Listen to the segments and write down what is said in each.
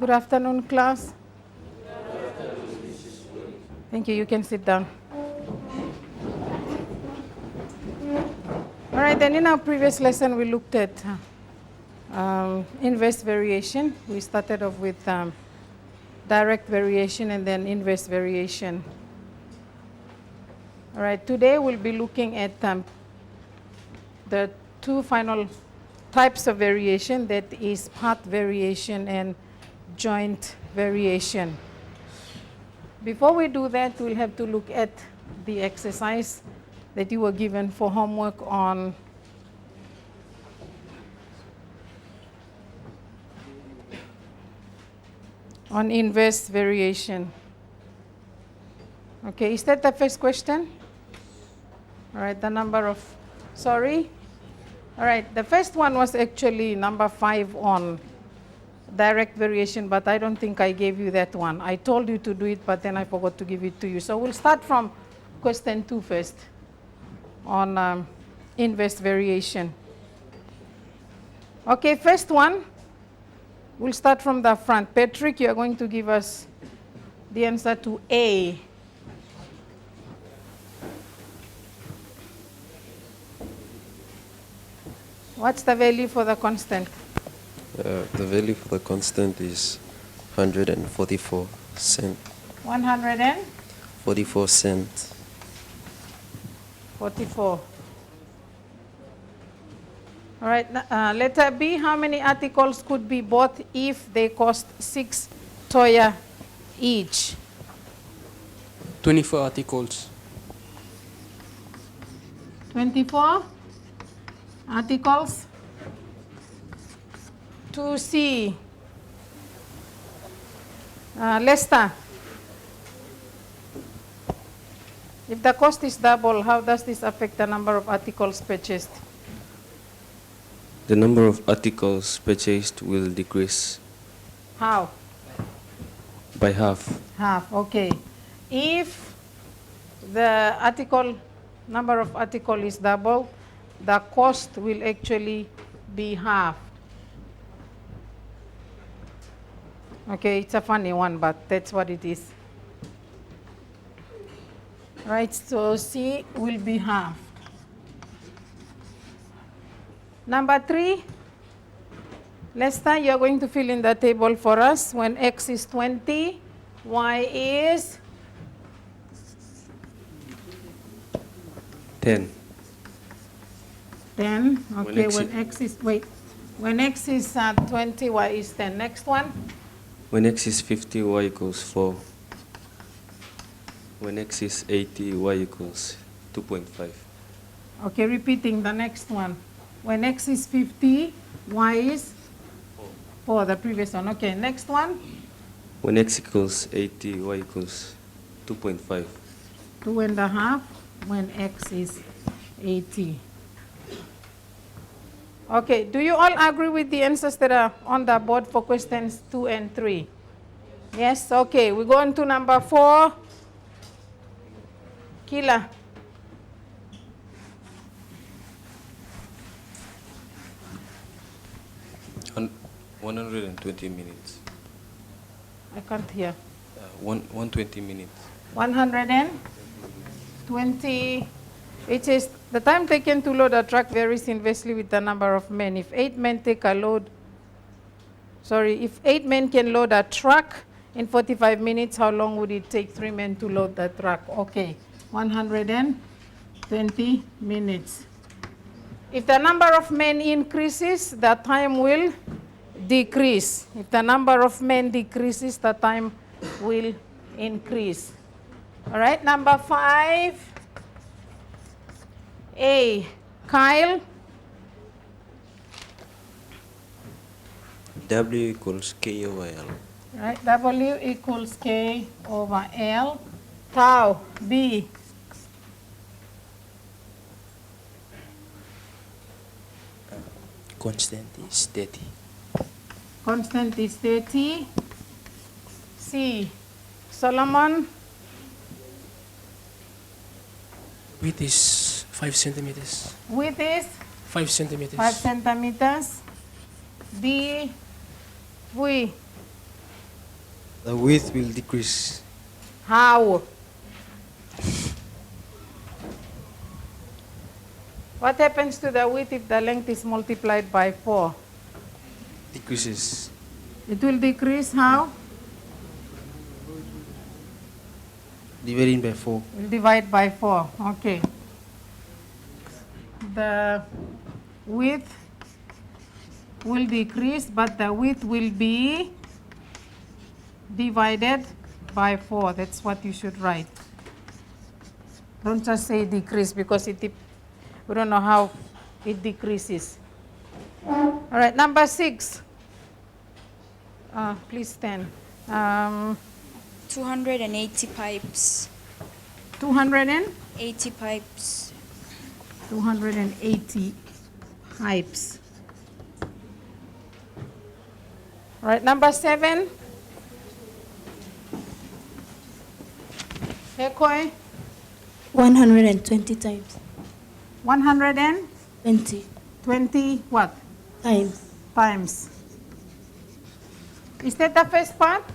Good afternoon, class. Thank you. You can sit down. All right, then in our previous lesson, we looked at inverse variation. We started off with direct variation and then inverse variation. All right, today we'll be looking at the two final types of variation, that is path variation and joint variation. Before we do that, we'll have to look at the exercise that you were given for homework on inverse variation. Okay, is that the first question? All right, the number of, sorry. All right, the first one was actually number 5 on direct variation, but I don't think I gave you that one. I told you to do it, but then I forgot to give it to you. So we'll start from question 2 first on inverse variation. Okay, first one, we'll start from the front. Patrick, you are going to give us the answer to A. What's the value for the constant? The value for the constant is 144 cents. 144 cents. 44. All right, letter B, how many articles could be bought if they cost 6 toya each? 24 articles. 24 articles. 2C. Lester, if the cost is double, how does this affect the number of articles purchased? The number of articles purchased will decrease. How? By half. Half, okay. If the number of article is double, the cost will actually be half. Okay, it's a funny one, but that's what it is. Right, so C will be half. Number 3, Lester, you're going to fill in the table for us. When X is 20, Y is 10. 10. Okay, when X is 20, Y is 10. Next one. When X is 50, Y equals 4. When X is 80, Y equals 2.5. Okay, repeating the next one. When X is 50, Y is 4, the previous one. Okay, next one. When X equals 80, Y equals 2.5. 2.5 when X is 80. Okay, do you all agree with the answers that are on the board for questions 2 and 3? Yes, okay, we go on to number 4. Kila. And 120 minutes. I can't hear. 120 minutes. 120. It is the time taken to load a truck varies inversely with the number of men. If 8 men if 8 men can load a truck in 45 minutes, how long would it take 3 men to load the truck? Okay, 120 minutes. If the number of men increases, the time will decrease. If the number of men decreases, the time will increase. All right, number 5. A. Kyle. W equals K over L. Right, W equals K over L. Tau. B. Constant is 30. Constant is 30. C. Solomon. Width is 5 centimeters. Width is 5 centimeters. 5 centimeters. D. V. The width will decrease. How? What happens to the width if the length is multiplied by 4? Decreases. It will decrease how? Dividing by 4. We'll divide by 4. Okay. The width will decrease, but the width will be divided by 4. That's what you should write. Don't just say decrease because we don't know how it decreases. All right, number 6. Please stand. 280 pipes. 280 pipes. 280 pipes. All right, number 7. Hekoi, 120 times. 120 20 what? times. Times. Is that the first part?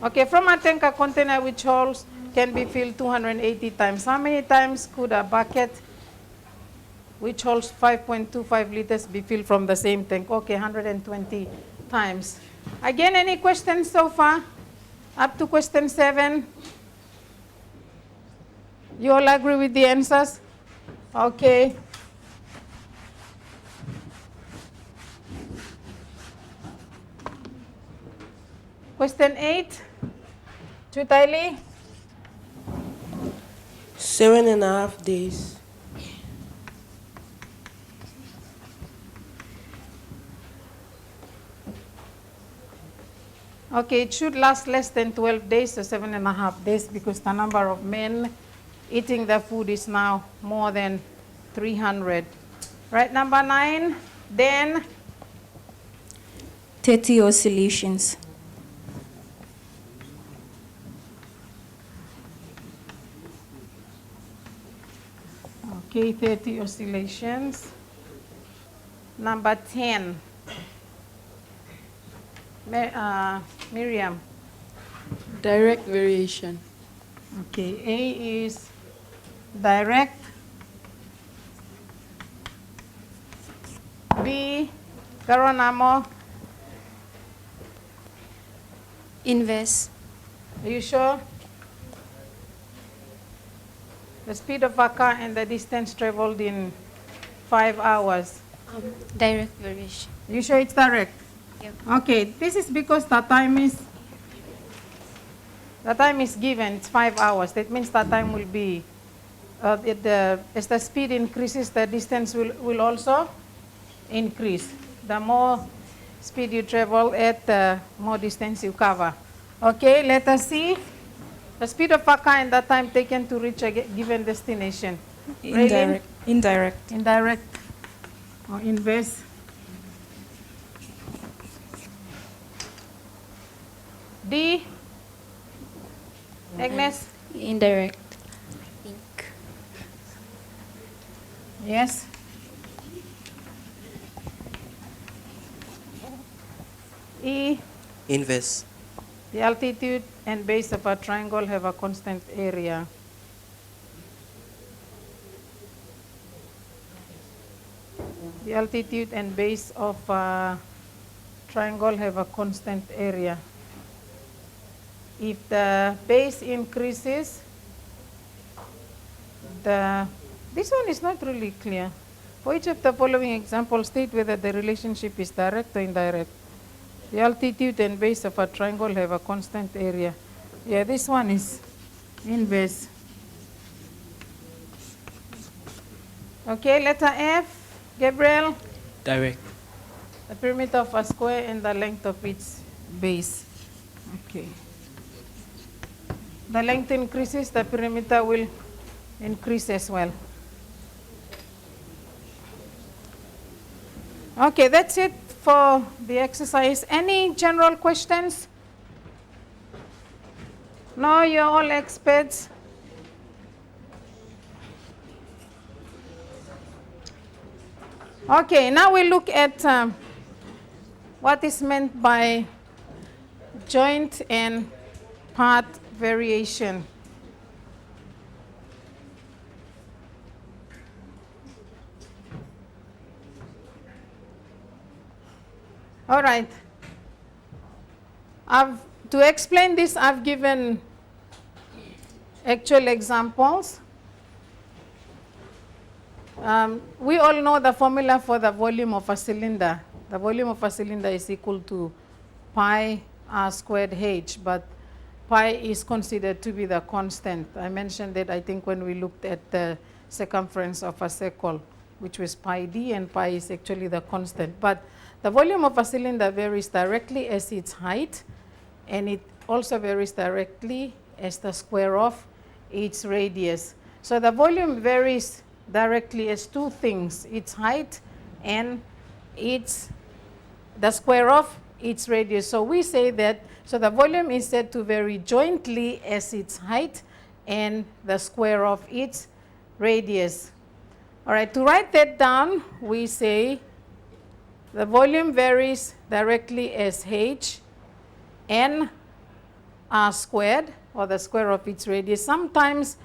Okay, from a tanker container which holds can be filled 280 times. How many times could a bucket which holds 5.25 liters be filled from the same tank? Okay, 120 times. Again, any questions so far? Up to question 7? You all agree with the answers? Okay. Question 8. Chutaili? 7.5 days. Okay, it should last less than 12 days, so 7.5 days, because the number of men eating the food is now more than 300. Right, number 9, then 30 oscillations. okay, 30 oscillations. Number 10, Miriam. Direct variation. Okay, A is direct. B, Karonamo. Inverse. Are you sure? The speed of a car and the distance traveled in 5 hours. Direct variation. You sure it's direct? Yep. Okay, this is because the time is given, it's 5 hours. That means the time will be, as the speed increases, the distance will also increase. The more speed you travel at, the more distance you cover. Okay, let us see. The speed of a car and the time taken to reach a given destination. Indirect. Indirect. Indirect or inverse. D. Agnes? Indirect. Think. Yes. E. Inverse. The altitude and base of a triangle have a constant area. The altitude and base of a triangle have a constant area. If the base increases, this one is not really clear. For each of the following examples, state whether the relationship is direct or indirect. The altitude and base of a triangle have a constant area. Yeah, this one is inverse. Okay, letter F. Gabriel? Direct. The perimeter of a square and the length of its base. Okay. The length increases, the perimeter will increase as well. Okay, that's it for the exercise. Any general questions? No, you're all experts. Okay, now we look at what is meant by joint and part variation. All right. To explain this, I've given actual examples. We all know the formula for the volume of a cylinder. The volume of a cylinder is equal to pi r squared h, but pi is considered to be the constant. I mentioned that, I think, when we looked at the circumference of a circle, which was pi d, and pi is actually the constant. But the volume of a cylinder varies directly as its height, and it also varies directly as the square of its radius. So the volume varies directly as two things: its height and the square of its radius. So we say that, so the volume is said to vary jointly as its height and the square of its radius. All right, to write that down, we say the volume varies directly as h n r squared, or the square of its radius. Sometimes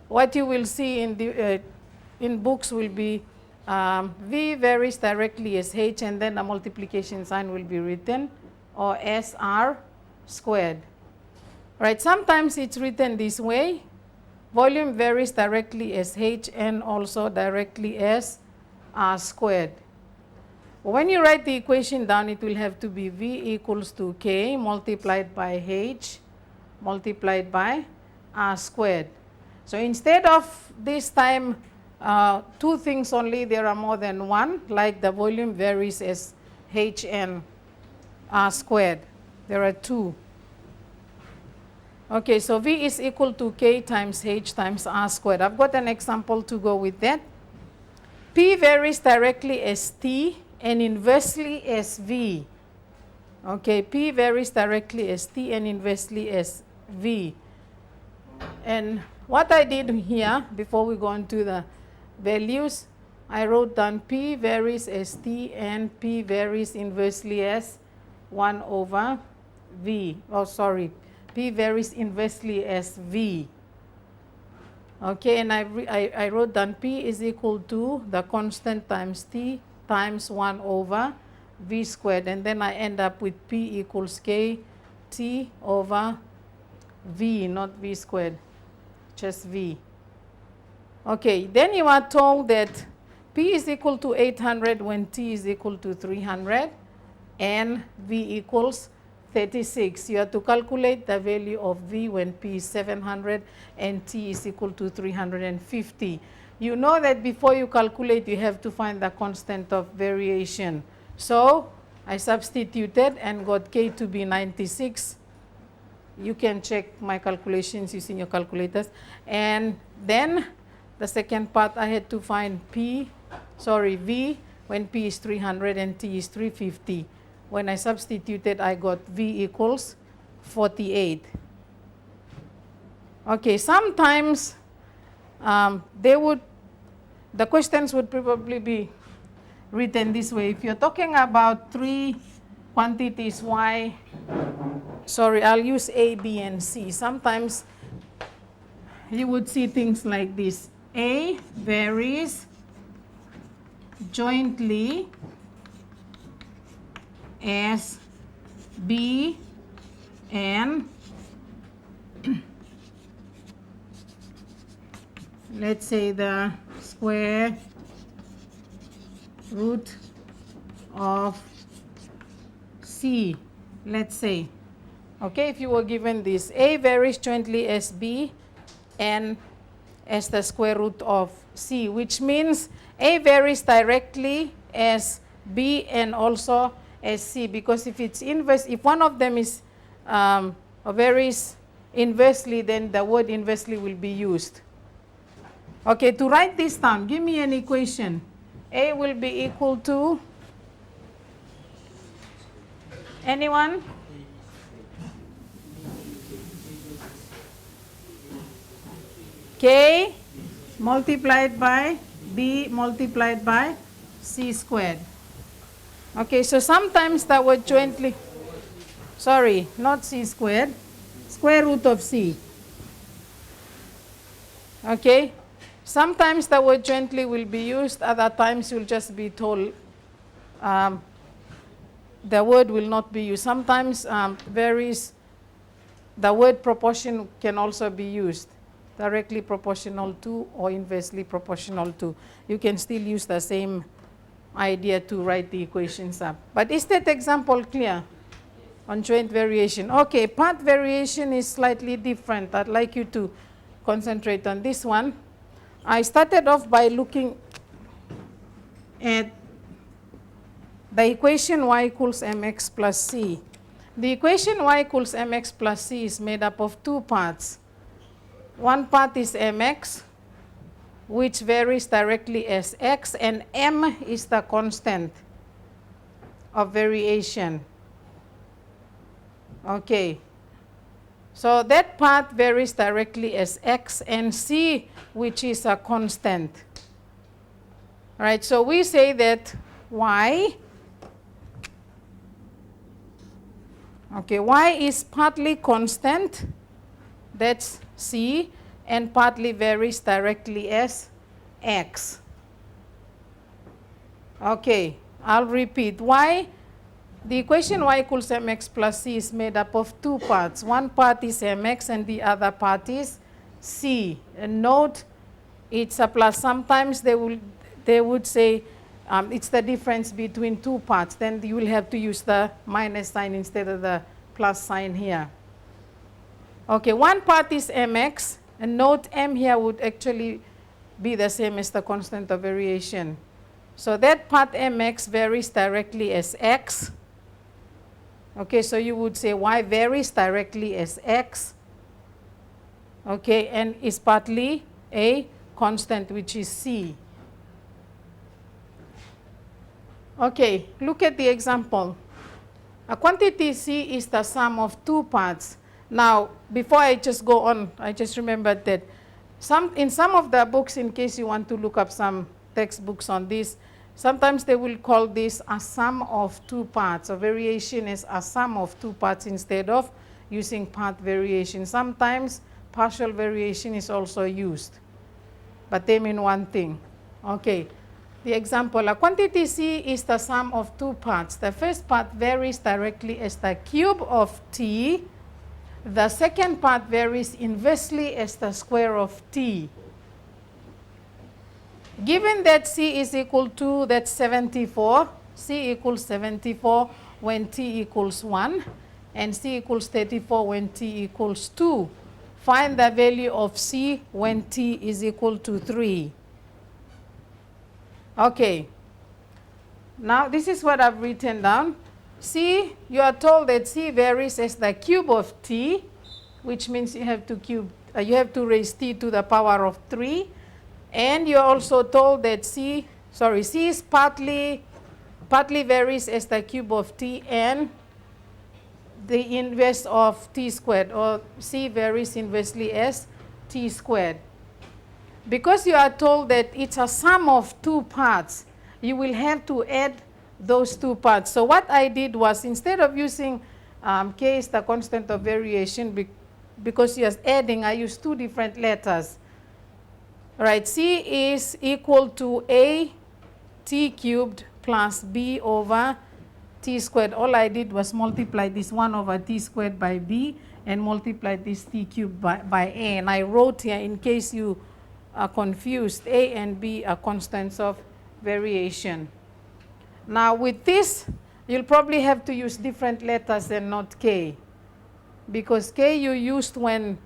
what you will see in books will be v varies directly as h, and then a multiplication sign will be written, or sr squared. Right? Sometimes it's written this way: volume varies directly as h and also directly as r squared. When you write the equation down, it will have to be v equals to k multiplied by h multiplied by r squared. So instead of this time two things only, there are more than one, like the volume varies as h and r squared. There are two. Okay, so v is equal to k times h times r squared. I've got an example to go with that. P varies directly as t and inversely as v. Okay, P varies directly as t and inversely as v. And what I did here, before we go on to the values, I wrote down P varies as t and P varies inversely as 1 over v. Oh, sorry. P varies inversely as v. Okay, and I wrote down P is equal to the constant times t times 1 over v squared. And then I end up with P equals k t over v, not v squared, just v. Okay, then you are told that P is equal to 800 when t is equal to 300 and v equals 36. You have to calculate the value of v when P is 700 and t is equal to 350. You know that before you calculate, you have to find the constant of variation. So I substituted and got k to be 96. You can check my calculations using your calculators. And then the second part, I had to find v when P is 300 and t is 350. When I substituted, I got v equals 48. Okay, sometimes the questions would probably be written this way. If you're talking about three quantities y, I'll use A, B, and C. Sometimes you would see things like this. A varies jointly as B and let's say the square root of C, let's say. Okay, if you were given this, A varies jointly as B and as the square root of C, which means A varies directly as B and also as C, because if it's inverse, if one of them is varies inversely, then the word inversely will be used. Okay, to write this down, give me an equation. A will be equal to, anyone? K multiplied by B multiplied by C squared. Okay, so sometimes the word jointly, Sorry, not c squared. Square root of c. Okay? Sometimes the word jointly will be used, other times you'll just be told the word will not be used. Sometimes varies, the word proportion can also be used, directly proportional to or inversely proportional to. You can still use the same idea to write the equations up. But is that example clear on joint variation? Okay, part variation is slightly different. I'd like you to concentrate on this one. I started off by looking at the equation y equals mx plus c. The equation y equals mx plus c is made up of two parts. One part is mx, which varies directly as x, and m is the constant of variation. Okay. So that part varies directly as x, and c, which is a constant. All right, so we say that y, okay, y is partly constant, that's c, and partly varies directly as x. Okay, I'll repeat. Y, the equation y equals mx plus c is made up of two parts. One part is mx and the other part is c. And note, it's a plus. Sometimes they would say it's the difference between two parts. Then you will have to use the minus sign instead of the plus sign here. Okay, one part is mx, and note m here would actually be the same as the constant of variation. So that part mx varies directly as x. Okay, so you would say y varies directly as x. Okay, and is partly a constant, which is c. Okay, look at the example. A quantity c is the sum of two parts. Now, before I just go on, I just remembered that in some of the books, in case you want to look up some textbooks on this, sometimes they will call this a sum of two parts. A variation is a sum of two parts instead of using part variation. Sometimes partial variation is also used, but they mean one thing. Okay, the example, a quantity c is the sum of two parts. The first part varies directly as the cube of t. The second part varies inversely as the square of t. Given that c is equal to, that's 74, c equals 74 when t equals 1, and c equals 34 when t equals 2. Find the value of c when t is equal to 3. Okay. Now, this is what I've written down. C, you are told that c varies as the cube of t, which means you have to raise t to the power of 3. And you're also told that c is partly varies as the cube of t, and the inverse of t squared, or c varies inversely as t squared. Because you are told that it's a sum of two parts, you will have to add those two parts. So what I did was, instead of using k is the constant of variation, because you're adding, I used two different letters. Right, c is equal to a t cubed plus b over t squared. All I did was multiply this 1 over t squared by b and multiply this t cubed by a. And I wrote here, in case you are confused, a and b are constants of variation. Now with this, you'll probably have to use different letters and not k, because k you used when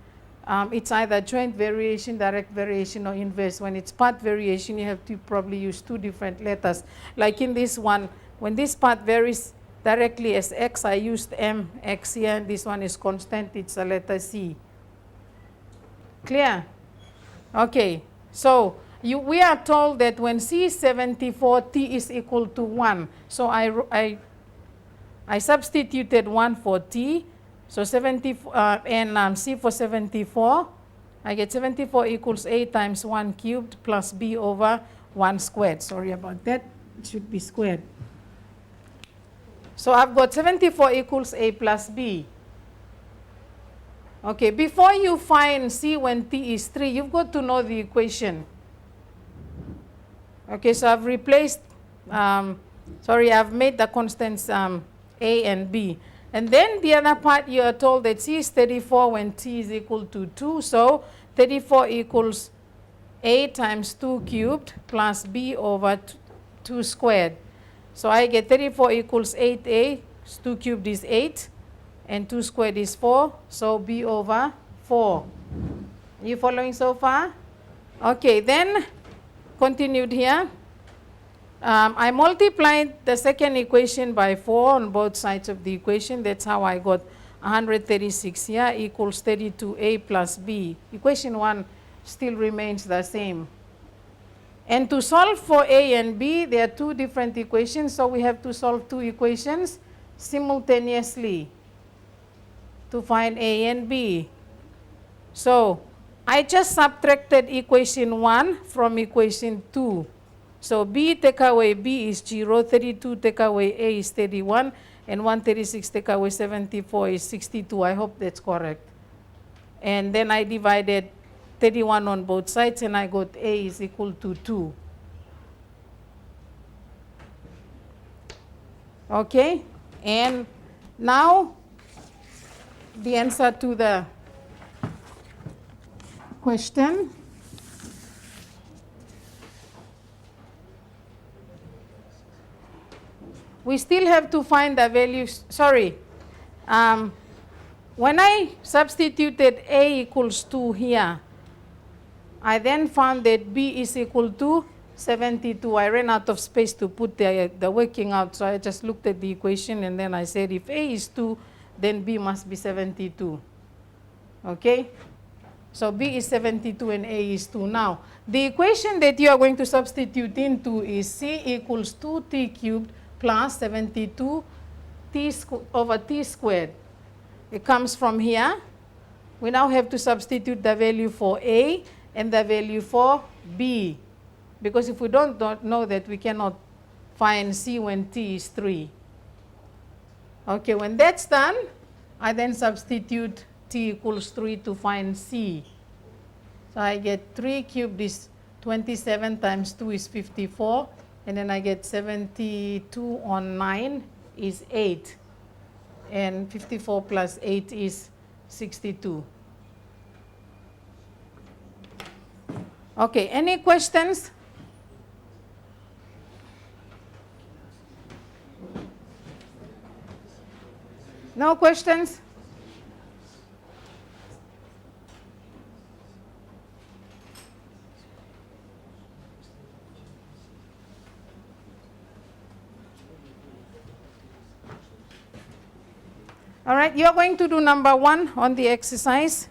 it's either joint variation, direct variation, or inverse. When it's part variation, you have to probably use two different letters. Like in this one, when this part varies directly as x, I used m, x here, and this one is constant, it's a letter c. Clear? Okay, so we are told that when c is 74, t is equal to 1. So I substituted 1 for t. So 74 and c for 74, I get 74 equals a times 1 cubed plus b over 1 squared. Sorry about that, it should be squared. So I've got 74 equals A plus B. Okay, before you find C when T is 3, you've got to know the equation. Okay, so I've replaced, I've made the constants A and B. And then the other part, you are told that C is 34 when T is equal to 2. So 34 equals A times 2 cubed plus B over 2 squared. So I get 34 equals 8A, 2 cubed is 8, and 2 squared is 4, so B over 4. You following so far? Okay, then continued here. I multiplied the second equation by 4 on both sides of the equation. That's how I got 136 here equals 32A plus B. Equation 1 still remains the same. And to solve for A and B, there are two different equations, so we have to solve two equations simultaneously to find A and B. So I just subtracted equation 1 from equation 2. So B take away B is 0, 32 take away A is 31, and 136 take away 74 is 62. I hope that's correct. And then I divided 31 on both sides, and I got A is equal to 2. Okay, and now the answer to the question. We still have to find the values. Sorry. When I substituted A equals 2 here, I then found that B is equal to 72. I ran out of space to put the working out, so I just looked at the equation and then I said if A is 2, then B must be 72. Okay? So B is 72 and A is 2. Now, the equation that you are going to substitute into is C equals 2t cubed plus 72 over t squared. It comes from here. We now have to substitute the value for A and the value for B. Because if we don't know that, we cannot find C when T is 3. Okay, when that's done, I then substitute T equals 3 to find C. So I get 3 cubed is 27 times 2 is 54. And then I get 72 on 9 is 8. And 54 plus 8 is 62. Okay, any questions? No questions? All right, you're going to do number 1 on the exercise.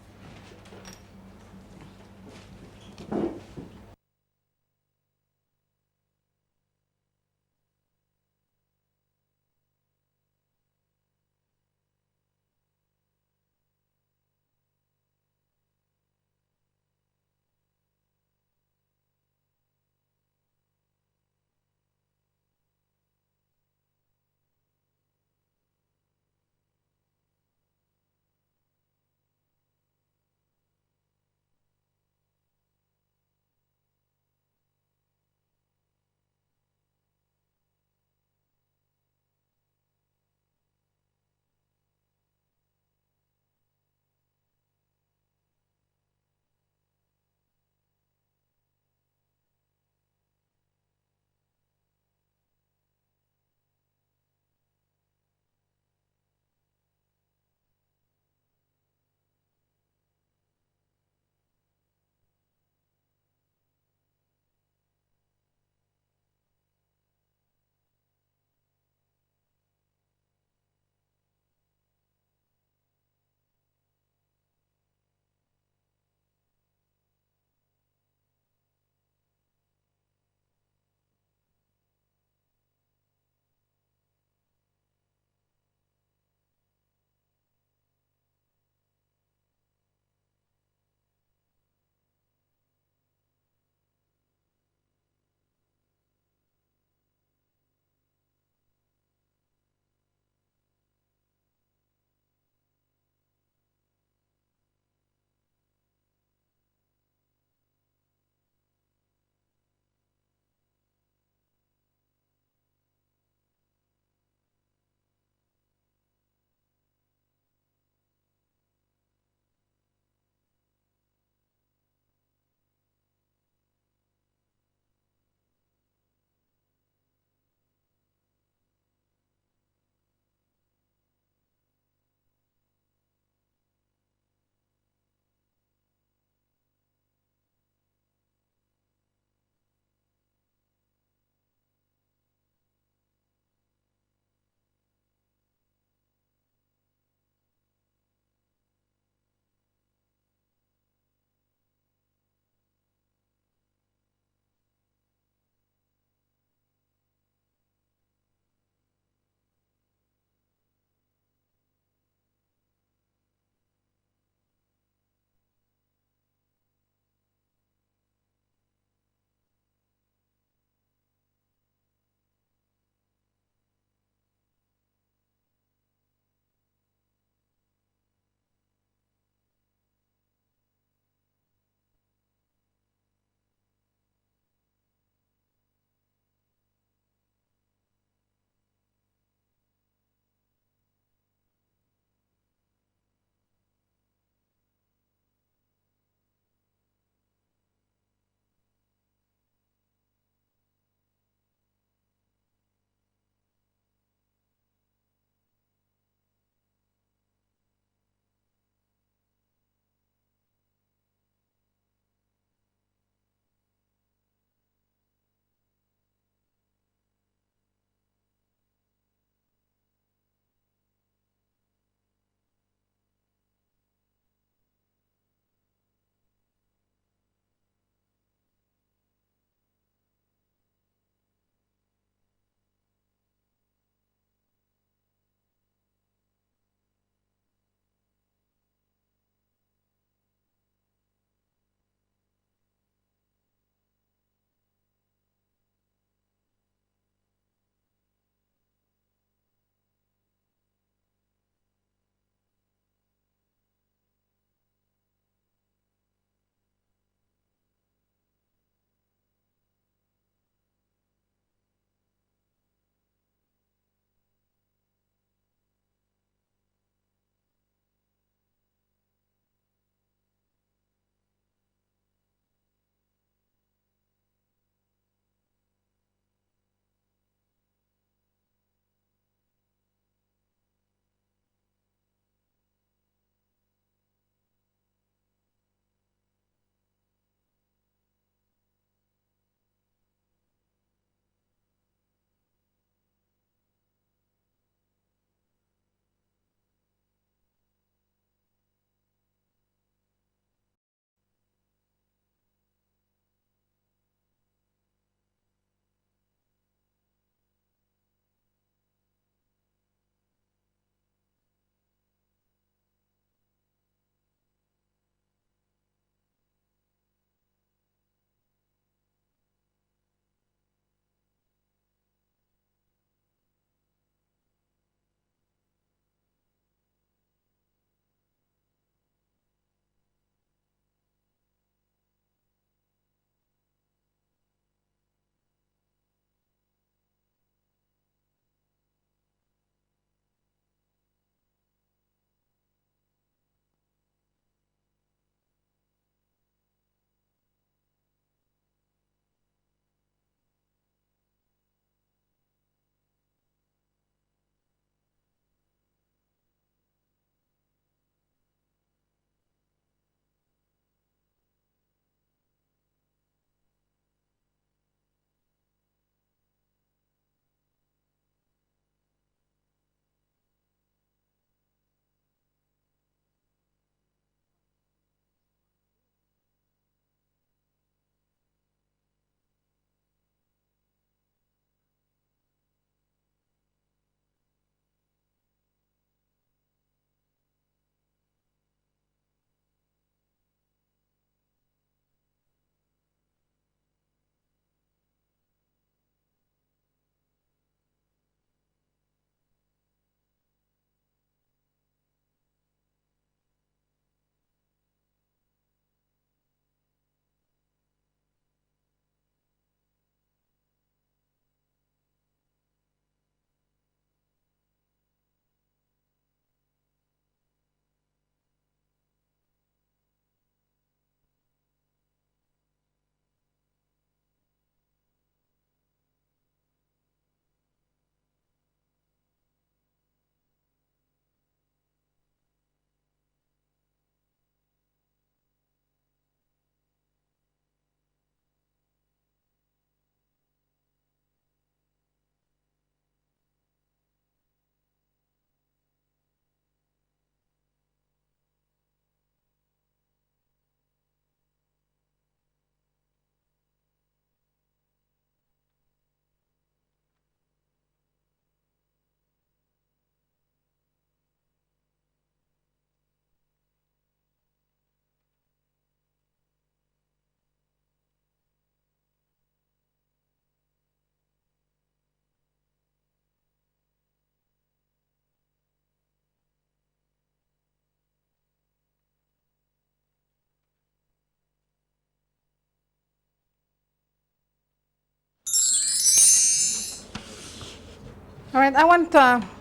All right, I want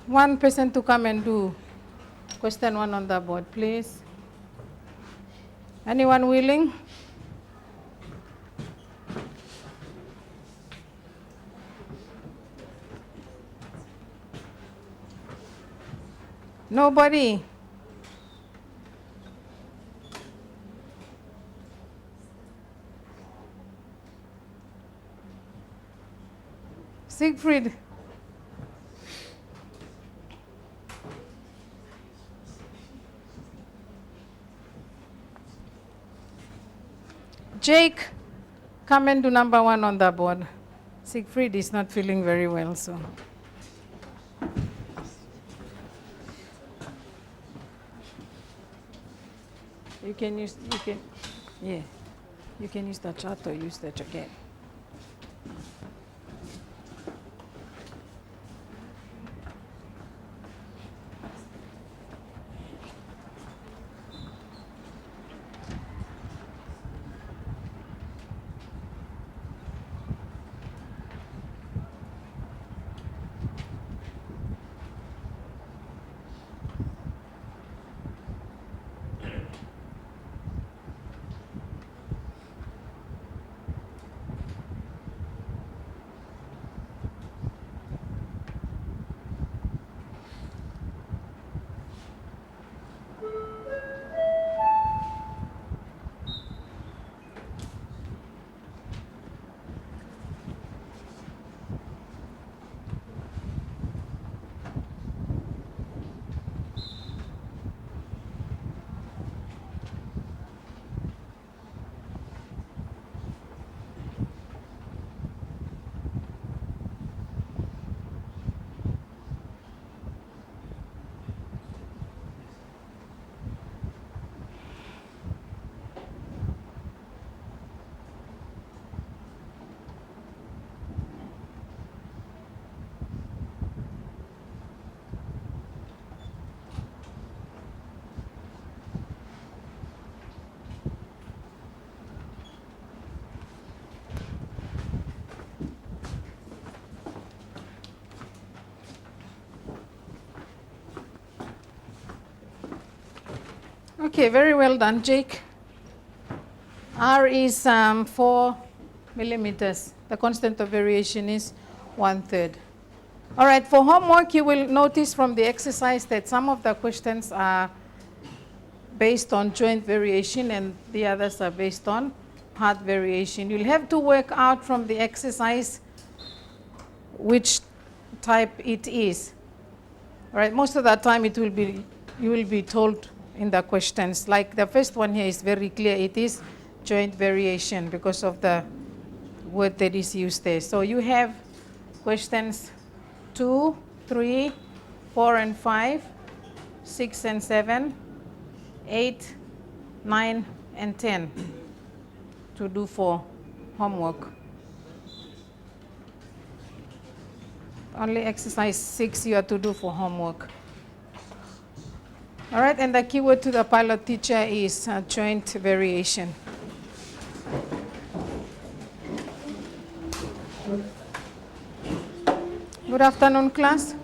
one person to come and do question 1 on the board, please. Anyone willing? Nobody? Siegfried? Jake, come and do number 1 on the board. Siegfried is not feeling very well, so. You can use the chart or use that again. Okay, very well done, Jake. R is 4 millimeters. The constant of variation is 1/3. All right, for homework, you will notice from the exercise that some of the questions are based on joint variation and the others are based on part variation. You'll have to work out from the exercise which type it is. All right, most of the time you will be told in the questions. Like the first one here is very clear. It is joint variation because of the word that is used there. So you have questions 2, 3, 4, and 5, 6 and 7, 8, 9, and 10 to do for homework. Only exercise 6 you are to do for homework. All right, and the keyword to the pilot teacher is joint variation. Good afternoon, class.